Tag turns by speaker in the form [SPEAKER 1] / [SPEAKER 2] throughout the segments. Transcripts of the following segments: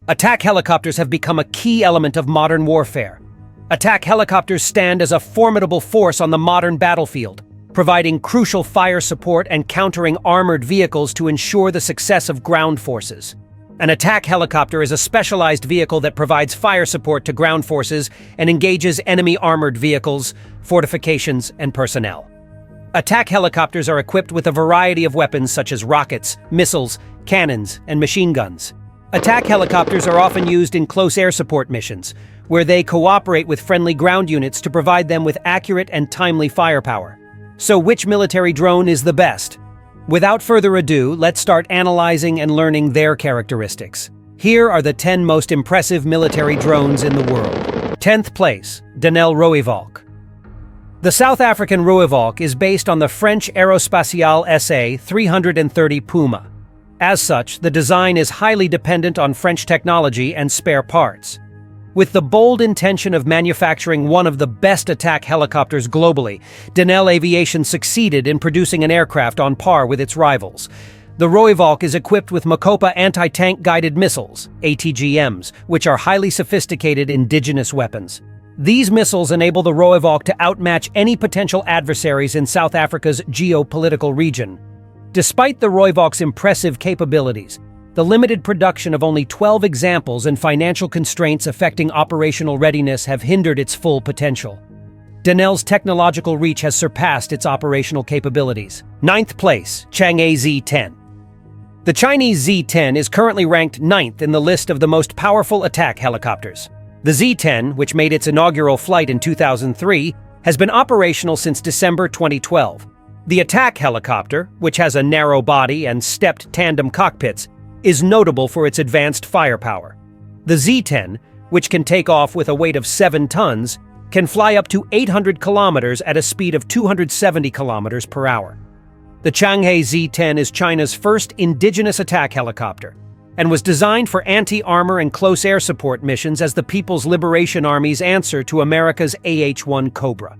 [SPEAKER 1] Attack helicopters have become a key element of modern warfare. Attack helicopters stand as a formidable force on the modern battlefield, providing crucial fire support and countering armored vehicles to ensure the success of ground forces. An attack helicopter is a specialized vehicle that provides fire support to ground forces and engages enemy armored vehicles, fortifications, and personnel. Attack helicopters are equipped with a variety of weapons such as rockets, missiles, cannons, and machine guns. Attack helicopters are often used in close air support missions, where they cooperate with friendly ground units to provide them with accurate and timely firepower. So which military drone is the best? Without further ado, let's start analyzing and learning their characteristics. Here are the 10 most impressive military drones in the world. 10th place, Denel Rooivalk. The South African Rooivalk is based on the French Aérospatiale SA 330 Puma. As such, the design is highly dependent on French technology and spare parts. With the bold intention of manufacturing one of the best attack helicopters globally, Denel Aviation succeeded in producing an aircraft on par with its rivals. The Rooivalk is equipped with Mokopa anti-tank guided missiles, ATGMs, which are highly sophisticated indigenous weapons. These missiles enable the Rooivalk to outmatch any potential adversaries in South Africa's geopolitical region. Despite the Rooivalk's impressive capabilities, the limited production of only 12 examples and financial constraints affecting operational readiness have hindered its full potential. Denel's technological reach has surpassed its operational capabilities. 9th place, Chang'e Z-10. The Chinese Z-10 is currently ranked 9th in the list of the most powerful attack helicopters. The Z-10, which made its inaugural flight in 2003, has been operational since December 2012. The attack helicopter, which has a narrow body and stepped tandem cockpits, is notable for its advanced firepower. The Z-10, which can take off with a weight of 7 tons, can fly up to 800 kilometers at a speed of 270 kilometers per hour. The Chang'e Z-10 is China's first indigenous attack helicopter and was designed for anti-armor and close air support missions as the People's Liberation Army's answer to America's AH-1 Cobra.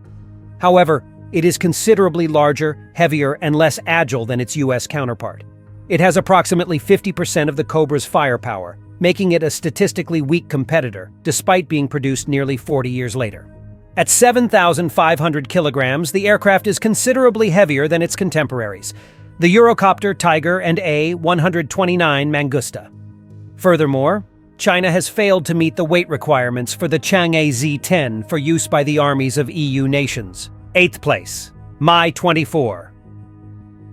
[SPEAKER 1] However, it is considerably larger, heavier, and less agile than its U.S. counterpart. It has approximately 50% of the Cobra's firepower, making it a statistically weak competitor, despite being produced nearly 40 years later. At 7,500 kilograms, the aircraft is considerably heavier than its contemporaries, the Eurocopter Tiger and A-129 Mangusta. Furthermore, China has failed to meet the weight requirements for the Chang'e Z-10 for use by the armies of EU nations. 8th place, Mi-24.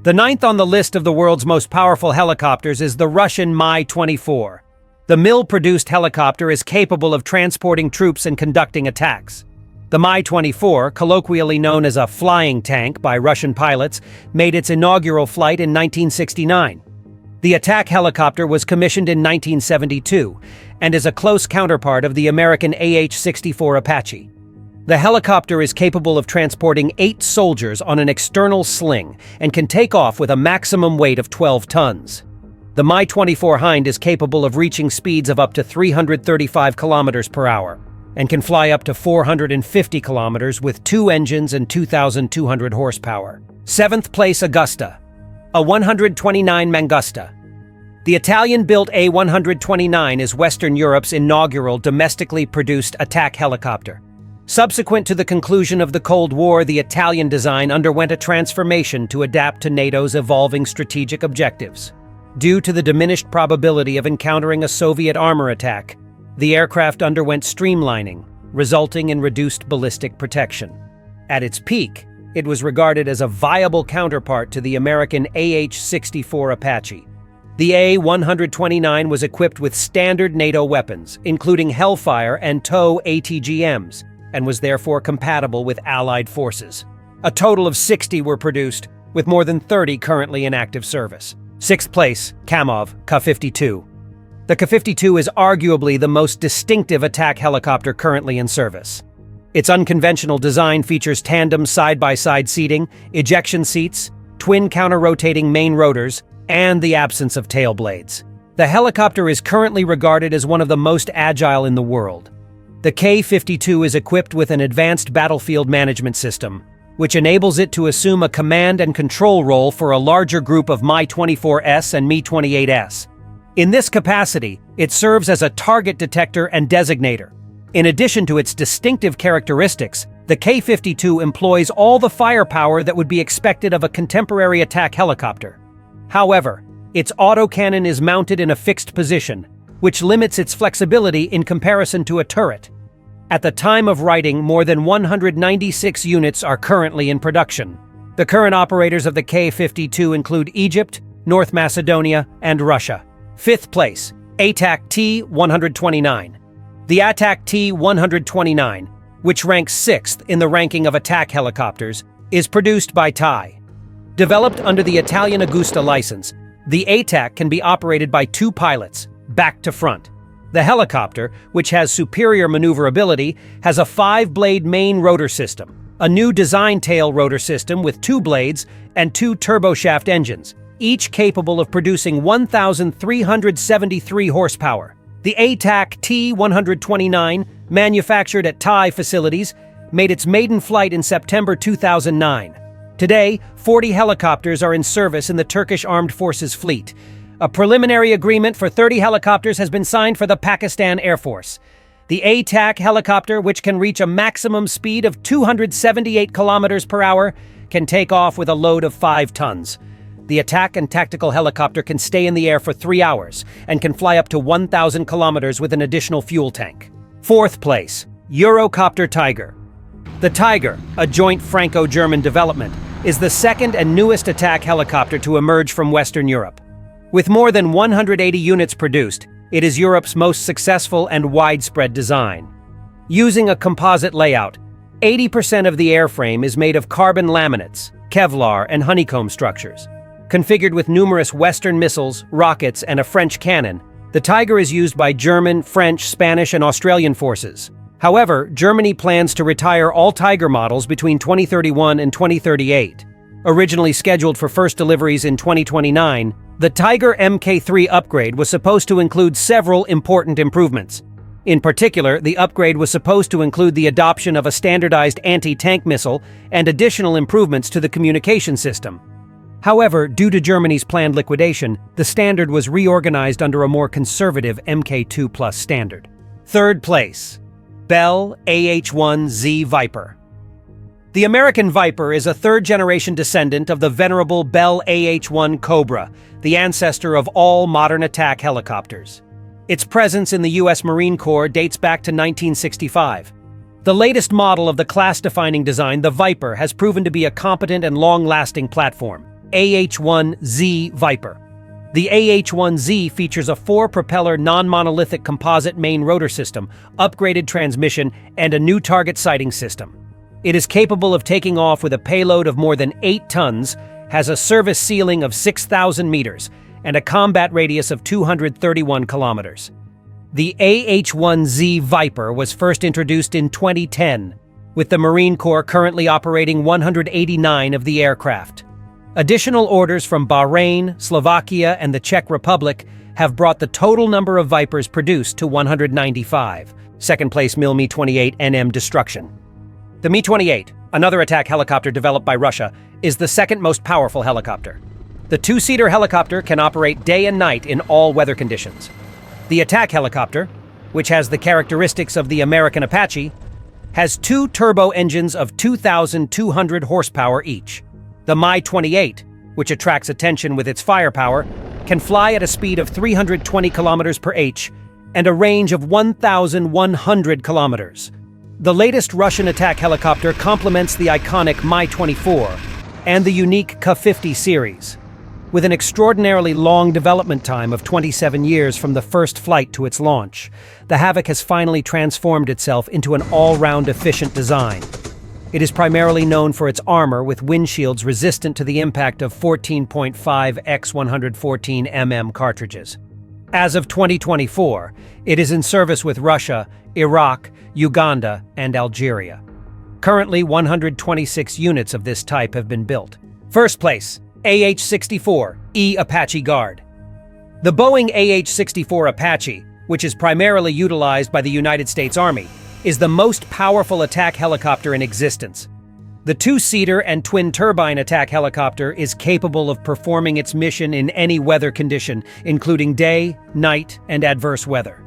[SPEAKER 1] The 9th on the list of the world's most powerful helicopters is the Russian Mi-24. The mill-produced helicopter is capable of transporting troops and conducting attacks. The Mi-24, colloquially known as a flying tank by Russian pilots, made its inaugural flight in 1969. The attack helicopter was commissioned in 1972 and is a close counterpart of the American AH-64 Apache. The helicopter is capable of transporting 8 soldiers on an external sling and can take off with a maximum weight of 12 tons. The Mi-24 Hind is capable of reaching speeds of up to 335 kilometers per hour and can fly up to 450 kilometers with 2 engines and 2,200 horsepower. 7th place, Augusta, a 129 Mangusta. The Italian-built A-129 is Western Europe's inaugural domestically produced attack helicopter. Subsequent to the conclusion of the Cold War, the Italian design underwent a transformation to adapt to NATO's evolving strategic objectives. Due to the diminished probability of encountering a Soviet armor attack, the aircraft underwent streamlining, resulting in reduced ballistic protection. At its peak, it was regarded as a viable counterpart to the American AH-64 Apache. The A-129 was equipped with standard NATO weapons, including Hellfire and TOW ATGMs, and was therefore compatible with Allied forces. A total of 60 were produced, with more than 30 currently in active service. 6th place, Kamov Ka-52. The Ka-52 is arguably the most distinctive attack helicopter currently in service. Its unconventional design features tandem side-by-side seating, ejection seats, twin counter-rotating main rotors, and the absence of tail blades. The helicopter is currently regarded as one of the most agile in the world. The Ka-52 is equipped with an advanced battlefield management system, which enables it to assume a command and control role for a larger group of Mi-24S and Mi-28S. In this capacity, it serves as a target detector and designator. In addition to its distinctive characteristics, the K-52 employs all the firepower that would be expected of a contemporary attack helicopter. However, its autocannon is mounted in a fixed position, which limits its flexibility in comparison to a turret. At the time of writing, more than 196 units are currently in production. The current operators of the K-52 include Egypt, North Macedonia, and Russia. 5th place, ATAC T-129. The ATAC T-129, which ranks 6th in the ranking of attack helicopters, is produced by Thai. Developed under the Italian Agusta license, the ATAC can be operated by 2 pilots, back to front. The helicopter, which has superior maneuverability, has a 5-blade main rotor system, a new design tail rotor system with 2 blades and 2 turboshaft engines, each capable of producing 1,373 horsepower. The ATAC T-129, manufactured at Thai facilities, made its maiden flight in September 2009. Today, 40 helicopters are in service in the Turkish Armed Forces fleet. A preliminary agreement for 30 helicopters has been signed for the Pakistan Air Force. The ATAC helicopter, which can reach a maximum speed of 278 kilometers per hour, can take off with a load of 5 tons. The attack and tactical helicopter can stay in the air for 3 hours and can fly up to 1,000 kilometers with an additional fuel tank. 4th place, Eurocopter Tiger. The Tiger, a joint Franco-German development, is the second and newest attack helicopter to emerge from Western Europe. With more than 180 units produced, it is Europe's most successful and widespread design. Using a composite layout, 80% of the airframe is made of carbon laminates, Kevlar, and honeycomb structures. Configured with numerous Western missiles, rockets, and a French cannon, the Tiger is used by German, French, Spanish, and Australian forces. However, Germany plans to retire all Tiger models between 2031 and 2038. Originally scheduled for first deliveries in 2029, the Tiger Mk3 upgrade was supposed to include several important improvements. In particular, the upgrade was supposed to include the adoption of a standardized anti-tank missile and additional improvements to the communication system. However, due to Germany's planned liquidation, the standard was reorganized under a more conservative Mk2 Plus standard. 3rd place, Bell AH-1Z Viper. The American Viper is a 3rd-generation descendant of the venerable Bell AH-1 Cobra, the ancestor of all modern attack helicopters. Its presence in the U.S. Marine Corps dates back to 1965. The latest model of the class-defining design, the Viper, has proven to be a competent and long-lasting platform. AH-1Z Viper. The AH-1Z features a 4-propeller non-monolithic composite main rotor system, upgraded transmission, and a new target sighting system. It is capable of taking off with a payload of more than 8 tons, has a service ceiling of 6,000 meters, and a combat radius of 231 kilometers. The AH-1Z Viper was first introduced in 2010, with the Marine Corps currently operating 189 of the aircraft. Additional orders from Bahrain, Slovakia, and the Czech Republic have brought the total number of Vipers produced to 195. 2nd place, Mi-28 NM Destruction. The Mi-28, another attack helicopter developed by Russia, is the 2nd most powerful helicopter. The 2-seater helicopter can operate day and night in all weather conditions. The attack helicopter, which has the characteristics of the American Apache, has 2 turbo engines of 2,200 horsepower each. The Mi-28, which attracts attention with its firepower, can fly at a speed of 320 kilometers per h and a range of 1,100 kilometers. The latest Russian attack helicopter complements the iconic Mi-24 and the unique Ka-50 series. With an extraordinarily long development time of 27 years from the first flight to its launch, the Havoc has finally transformed itself into an all-round efficient design. It is primarily known for its armor with windshields resistant to the impact of 14.5 x 114 mm cartridges. As of 2024, it is in service with Russia, Iraq, Uganda, and Algeria. Currently, 126 units of this type have been built. 1st place, AH-64E Apache Guard. The Boeing AH-64 Apache, which is primarily utilized by the United States Army, is the most powerful attack helicopter in existence. The two-seater and twin-turbine attack helicopter is capable of performing its mission in any weather condition, including day, night, and adverse weather.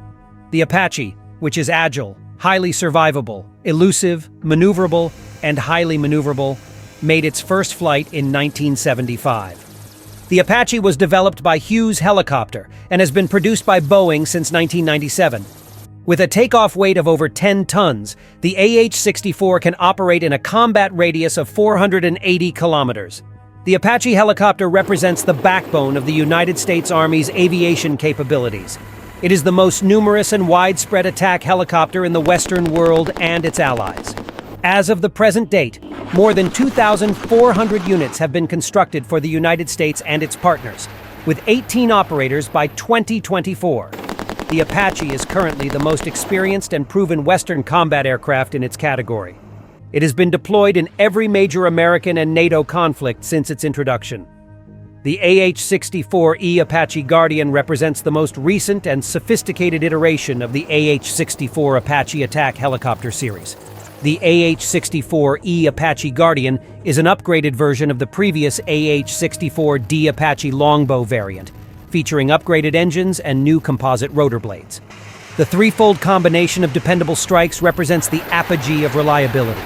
[SPEAKER 1] The Apache, which is agile, highly survivable, elusive, maneuverable, and highly maneuverable, made its first flight in 1975. The Apache was developed by Hughes Helicopter and has been produced by Boeing since 1997. With a takeoff weight of over 10 tons, the AH-64 can operate in a combat radius of 480 kilometers. The Apache helicopter represents the backbone of the United States Army's aviation capabilities. It is the most numerous and widespread attack helicopter in the Western world and its allies. As of the present date, more than 2,400 units have been constructed for the United States and its partners, with 18 operators by 2024. The Apache is currently the most experienced and proven Western combat aircraft in its category. It has been deployed in every major American and NATO conflict since its introduction. The AH-64E Apache Guardian represents the most recent and sophisticated iteration of the AH-64 Apache attack helicopter series. The AH-64E Apache Guardian is an upgraded version of the previous AH-64D Apache Longbow variant, featuring upgraded engines and new composite rotor blades. The threefold combination of dependable strikes represents the apogee of reliability.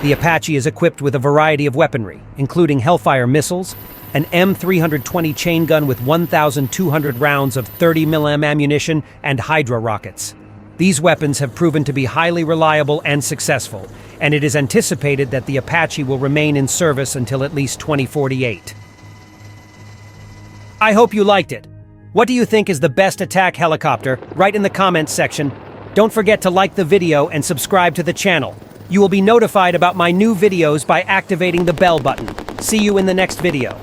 [SPEAKER 1] The Apache is equipped with a variety of weaponry, including Hellfire missiles, an M320 chain gun with 1,200 rounds of 30mm ammunition, and Hydra rockets. These weapons have proven to be highly reliable and successful, and it is anticipated that the Apache will remain in service until at least 2048. I hope you liked it. What do you think is the best attack helicopter? Write in the comments section. Don't forget to like the video and subscribe to the channel. You will be notified about my new videos by activating the bell button. See you in the next video.